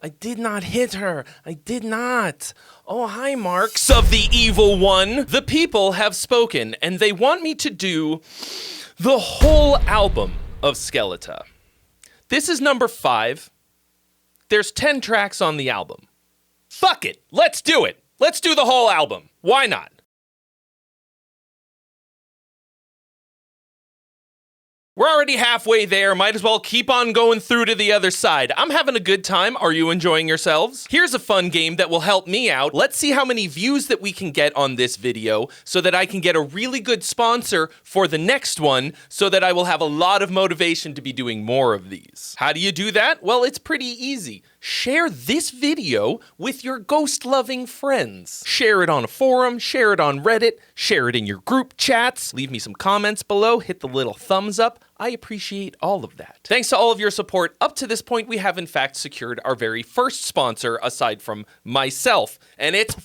I did not hit her. I did not. Oh, hi, Marks of the Evil One. The people have spoken, and they want me to do the whole album of Skeleta. This is number 5. There's 10 tracks on the album. Fuck it. Let's do it. Let's do the whole album. Why not? We're already halfway there, might as well keep on going through to the other side. I'm having a good time. Are you enjoying yourselves? Here's a fun game that will help me out. Let's see how many views that we can get on this video so that I can get a really good sponsor for the next one so that I will have a lot of motivation to be doing more of these. How do you do that? Well, it's pretty easy. Share this video with your ghost-loving friends. Share it on a forum, share it on Reddit, share it in your group chats, leave me some comments below, hit the little thumbs up. I appreciate all of that. Thanks to all of your support up to this point, we have in fact secured our very first sponsor aside from myself, and it's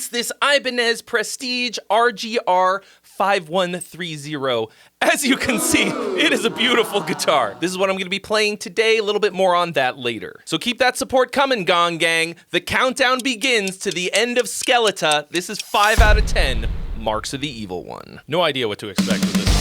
this Ibanez Prestige RGR 5130. As you can see, it is a beautiful guitar. This is what I'm going to be playing today, a little bit more on that later. So keep that support coming, Gong Gang. The countdown begins to the end of Skeleta. This is 5 out of 10, Marks of the Evil One. No idea what to expect with this one.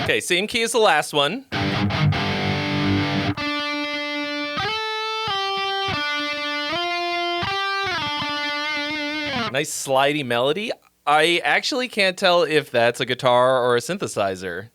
Okay, same key as the last one. Nice slidey melody. I actually can't tell if that's a guitar or a synthesizer.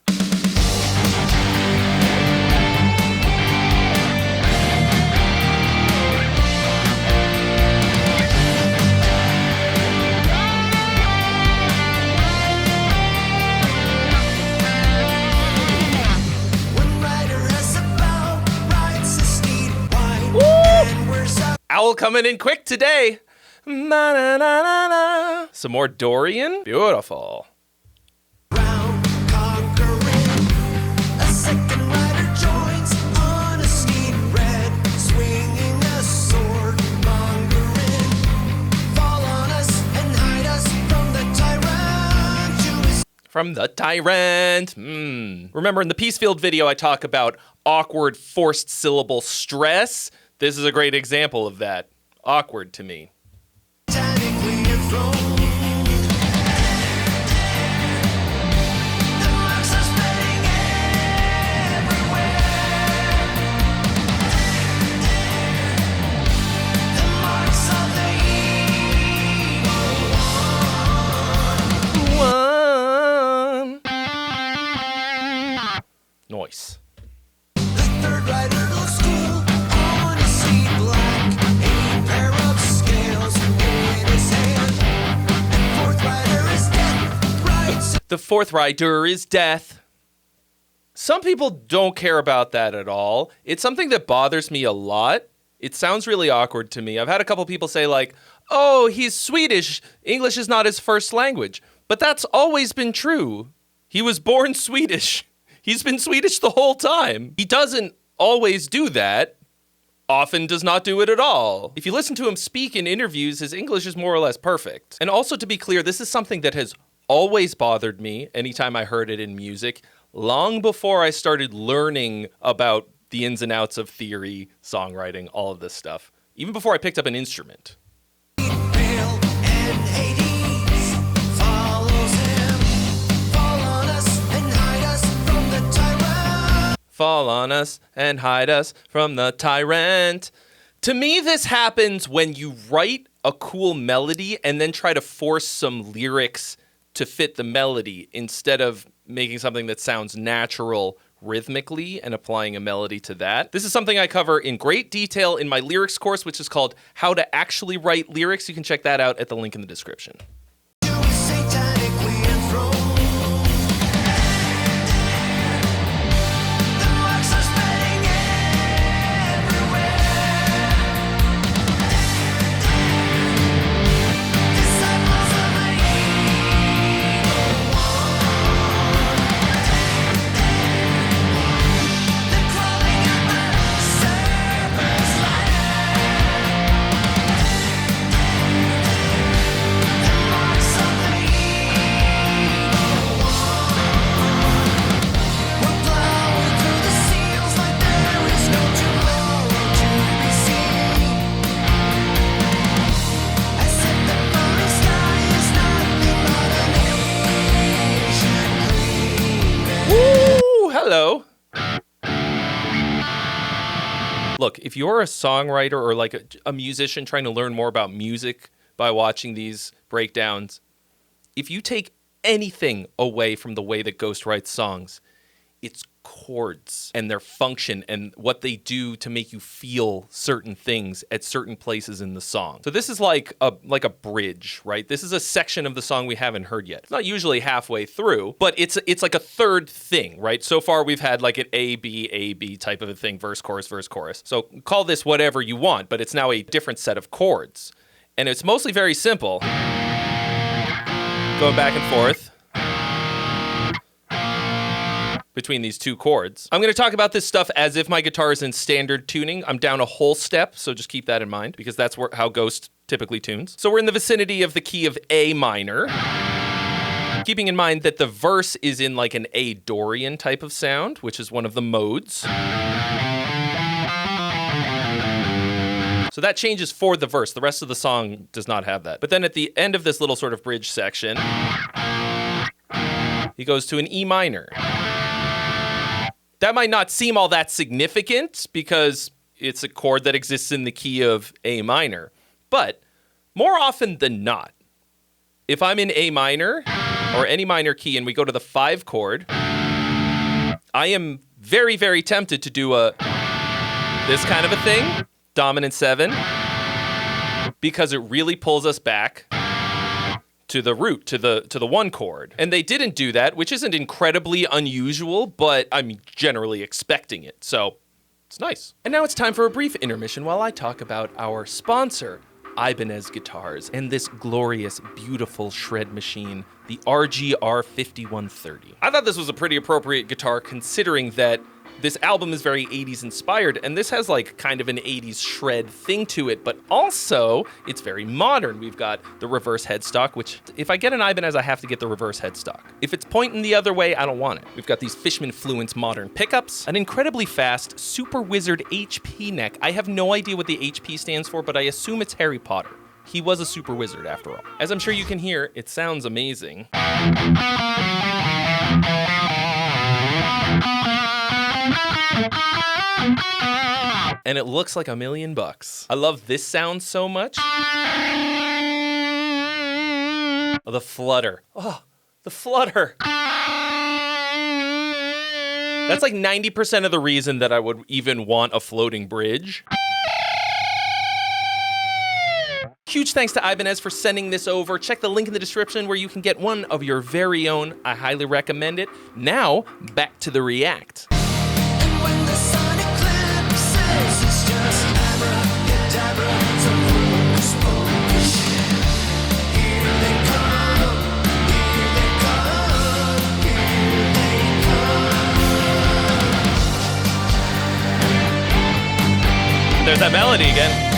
Owl coming in quick today. Na-na-na-na-na. Some more Dorian. Beautiful. Round, conquering. A second rider joins on a steed red, swinging a sword, mongering. Fall on us and hide us from the tyrant. From the tyrant. Remember in the Peacefield video I talk about awkward forced syllable stress? This is a great example of that. Awkward to me. Nice. The fourth rider is death. Some people don't care about that at all. It's something that bothers me a lot. It sounds really awkward to me. I've had a couple people say like, oh, he's Swedish. English is not his first language. But that's always been true. He was born Swedish. He's been Swedish the whole time. He doesn't always do that. Often does not do it at all. If you listen to him speak in interviews, his English is more or less perfect. And also to be clear, this is something that has always bothered me anytime I heard it in music, long before I started learning about the ins and outs of theory, songwriting, all of this stuff. Even before I picked up an instrument. Fall on us and hide us from the tyrant. To me, this happens when you write a cool melody and then try to force some lyrics to fit the melody instead of making something that sounds natural rhythmically and applying a melody to that. This is something I cover in great detail in my lyrics course, which is called How to Actually Write Lyrics. You can check that out at the link in the description. if you're a songwriter or like a musician trying to learn more about music by watching these breakdowns, if you take anything away from the way that Ghost writes songs, it's chords and their function and what they do to make you feel certain things at certain places in the song. So this is like a bridge, right? This is a section of the song we haven't heard yet. It's not usually halfway through, but it's like a third thing, right? So far we've had like an A, B type of a thing, verse, chorus, verse, chorus. So call this whatever you want, but it's now a different set of chords. And it's mostly very simple. Going back and forth between these two chords. I'm going to talk about this stuff as if my guitar is in standard tuning. I'm down a whole step, so just keep that in mind, because that's how Ghost typically tunes. So we're in the vicinity of the key of A minor, keeping in mind that the verse is in like an A Dorian type of sound, which is one of the modes. So that changes for the verse. The rest of the song does not have that. But then at the end of this little sort of bridge section, he goes to an E minor. That might not seem all that significant because it's a chord that exists in the key of A minor. But more often than not, if I'm in A minor or any minor key and we go to the 5 chord, I am very, very tempted to do this kind of a thing, dominant 7, because it really pulls us back to the root, to the 1 chord. And they didn't do that, which isn't incredibly unusual, but I'm generally expecting it. So it's nice. And now it's time for a brief intermission while I talk about our sponsor, Ibanez Guitars, and this glorious, beautiful shred machine, the RGR 5130. I thought this was a pretty appropriate guitar considering that this album is very 80s inspired, and this has like kind of an 80s shred thing to it, but also it's very modern. We've got the reverse headstock, which if I get an Ibanez, I have to get the reverse headstock. If it's pointing the other way, I don't want it. We've got these Fishman Fluence modern pickups, an incredibly fast Super Wizard HP neck. I have no idea what the HP stands for, but I assume it's Harry Potter. He was a super wizard after all. As I'm sure you can hear, it sounds amazing. And it looks like $1 million. I love this sound so much. Oh, the flutter. Oh, the flutter. That's like 90% of the reason that I would even want a floating bridge. Huge thanks to Ibanez for sending this over. Check the link in the description where you can get one of your very own. I highly recommend it. Now, back to the React. And when the sun eclipses, it's just abracadabra, some hocus pocus. Here they come, here they come, here they come. There's that melody again.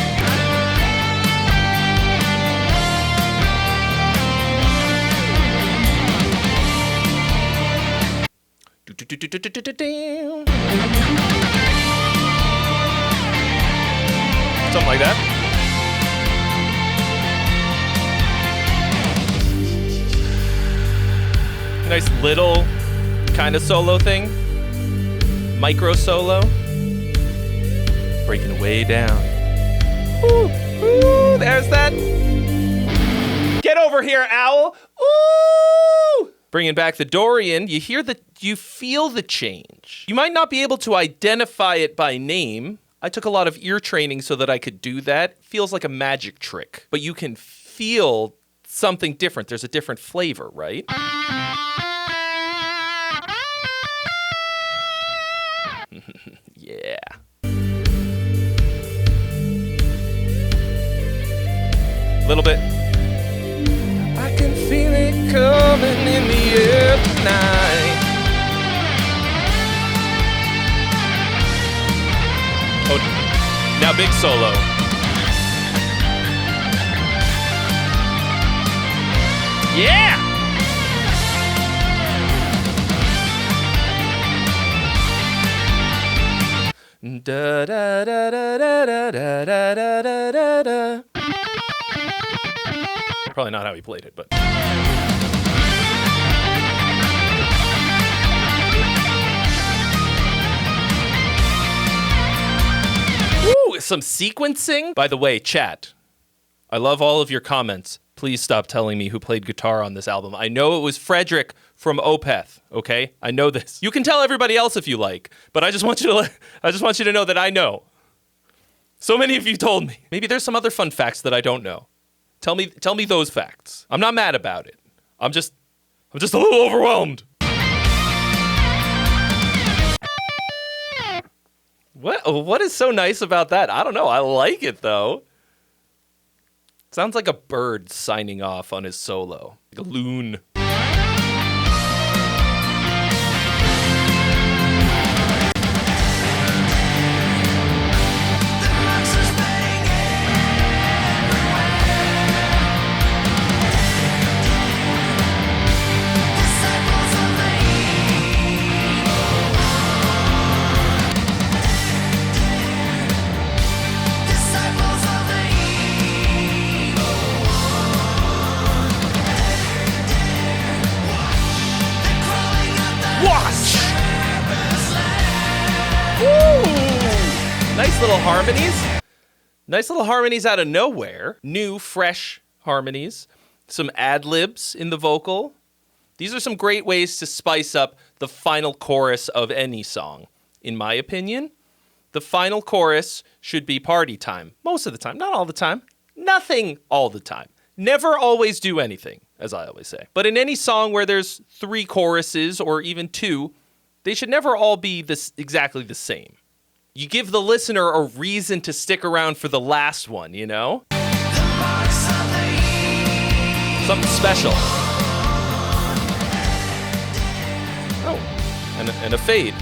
Something like that. Nice little kind of solo thing. Micro solo. Breaking way down. Ooh, ooh, there's that. Get over here, owl. Ooh! Bringing back the Dorian, you feel the change. You might not be able to identify it by name. I took a lot of ear training so that I could do that. It feels like a magic trick, but you can feel something different. There's a different flavor, right? Yeah. A little bit. I can feel it coming in the air tonight. Oh, now big solo. Yeah! Da da da da da da da da da da da. Probably not how he played it, but. Woo! some sequencing. By the way, chat, I love all of your comments. Please stop telling me who played guitar on this album. I know it was Frederick from Opeth, okay? I know this. You can tell everybody else if you like, but I just want you to know that I know. So many of you told me. Maybe there's some other fun facts that I don't know. Tell me those facts. I'm not mad about it. I'm just a little overwhelmed. What is so nice about that? I don't know. I like it though. Sounds like a bird signing off on his solo. Like a loon. Nice little harmonies. Nice little harmonies out of nowhere. New, fresh harmonies. Some ad-libs in the vocal. These are some great ways to spice up the final chorus of any song. In my opinion, the final chorus should be party time. Most of the time. Not all the time. Nothing all the time. Never always do anything, as I always say. But in any song where there's 3 choruses or even 2, they should never all be exactly the same. You give the listener a reason to stick around for the last one, you know? Something special. Oh, and a fade.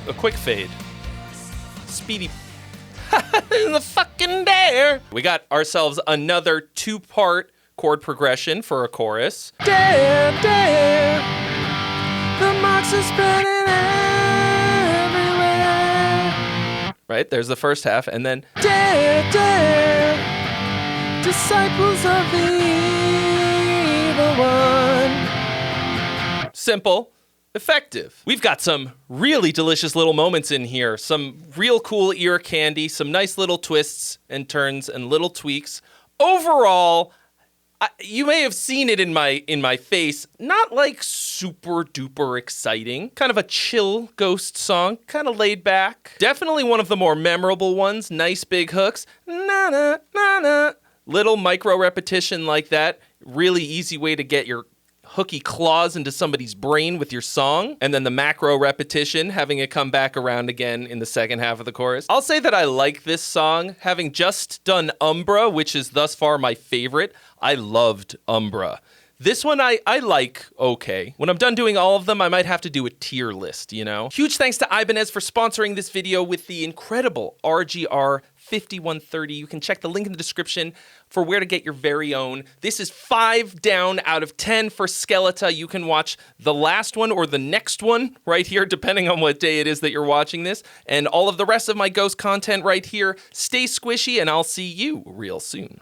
A quick fade. Speedy. In the fucking dare. We got ourselves another 2-part chord progression for a chorus. Dare, dare. The marks are spreading everywhere. Right, there's the first half, and then dare, dare. Disciples of the evil one. Simple. Effective. We've got some really delicious little moments in here. Some real cool ear candy, some nice little twists and turns and little tweaks. Overall, you may have seen it in my face. Not like super duper exciting. Kind of a chill ghost song. Kind of laid back. Definitely one of the more memorable ones. Nice big hooks. Na na na na. Little micro repetition like that. Really easy way to get your hooky claws into somebody's brain with your song, and then the macro repetition, having it come back around again in the second half of the chorus. I'll say that I like this song. Having just done Umbra, which is thus far my favorite, I loved Umbra. This one I like okay. When I'm done doing all of them, I might have to do a tier list, you know? Huge thanks to Ibanez for sponsoring this video with the incredible RGR 5130. You can check the link in the description for where to get your very own. This is 5 down out of 10 for Skeletor. You can watch the last one or the next one right here, depending on what day it is that you're watching this. And all of the rest of my Ghost content right here. Stay squishy, and I'll see you real soon.